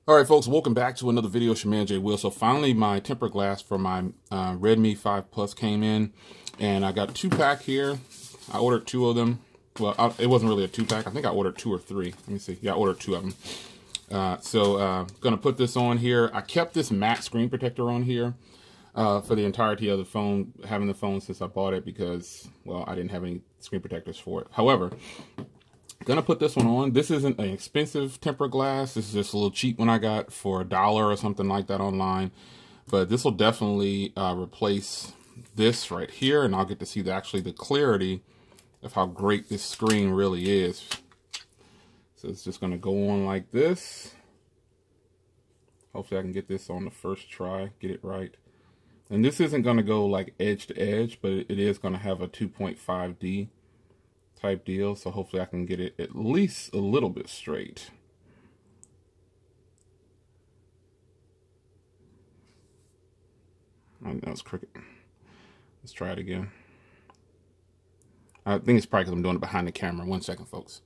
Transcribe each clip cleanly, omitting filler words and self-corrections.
All right, folks, welcome back to another video. Xiaomi J. Will. So finally, my tempered glass for my Redmi 5 Plus came in, and I got a 2-pack here. I ordered 2 of them. Well, it wasn't really a 2-pack. I think I ordered 2 or 3. Let me see. Yeah, I ordered 2 of them. Gonna put this on here. I kept this matte screen protector on here for the entirety of the phone, having the phone since I bought it because, well, I didn't have any screen protectors for it. However, gonna put this one on. This isn't an expensive tempered glass. This is just a little cheap one I got for $1 or something like that online. But this will definitely replace this right here, and I'll get to see the clarity of how great this screen really is. So it's just gonna go on like this. Hopefully I can get this on the first try, get it right. And this isn't gonna go like edge to edge, but it is gonna have a 2.5D type deal, so hopefully I can get it at least a little bit straight. I know it's crooked. Let's try it again. I think it's probably because I'm doing it behind the camera. 1 second, folks.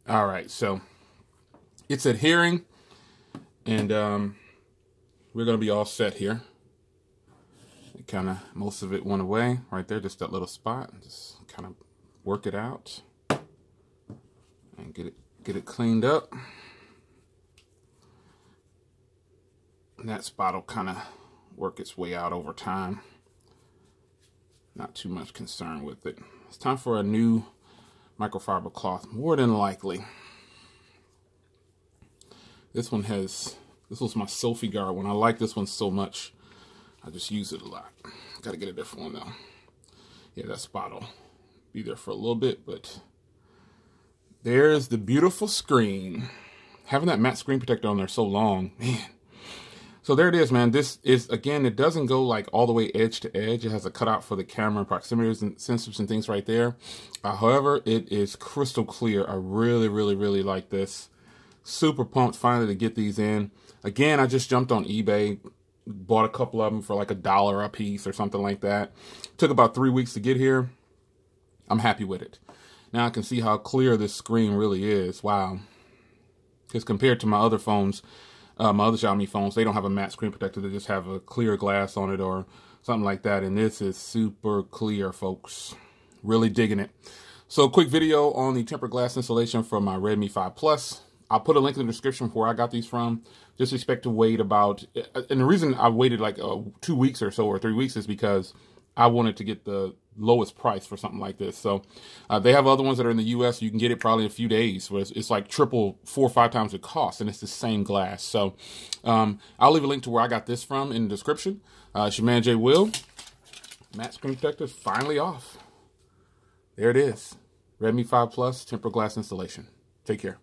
All right, so it's adhering, and we're gonna be all set here. Kind of, most of it went away right there, just that little spot. Just kind of work it out and get it cleaned up. And that spot will kind of work its way out over time. Not too much concern with it. It's time for a new microfiber cloth, more than likely. This was my Selfie Guard one. I like this one so much. I just use it a lot. Got to get a different one though. Yeah, that spot will be there for a little bit, but there's the beautiful screen. Having that matte screen protector on there so long, man. So there it is, man. This is, again, it doesn't go like all the way edge to edge. It has a cutout for the camera and proximity and sensors and things right there. However, it is crystal clear. I really, really, really like this. Super pumped finally to get these in. Again, I just jumped on eBay. Bought a couple of them for like $1 a piece or something like that. Took about 3 weeks to get here. I'm happy with it. Now I can see how clear this screen really is. Wow. Because compared to my other phones, my other Xiaomi phones, they don't have a matte screen protector. They just have a clear glass on it or something like that. And this is super clear, folks. Really digging it. So quick video on the tempered glass installation for my Redmi 5 Plus. I'll put a link in the description for where I got these from. Just expect to wait about, and the reason I waited like 2 weeks or so or 3 weeks is because I wanted to get the lowest price for something like this. So they have other ones that are in the US. You can get it probably in a few days. Where it's like triple, 4 or 5 times the cost, and it's the same glass. So I'll leave a link to where I got this from in the description. Xiaomi J. Will, matte screen protector finally off. There it is. Redmi 5 Plus tempered glass installation. Take care.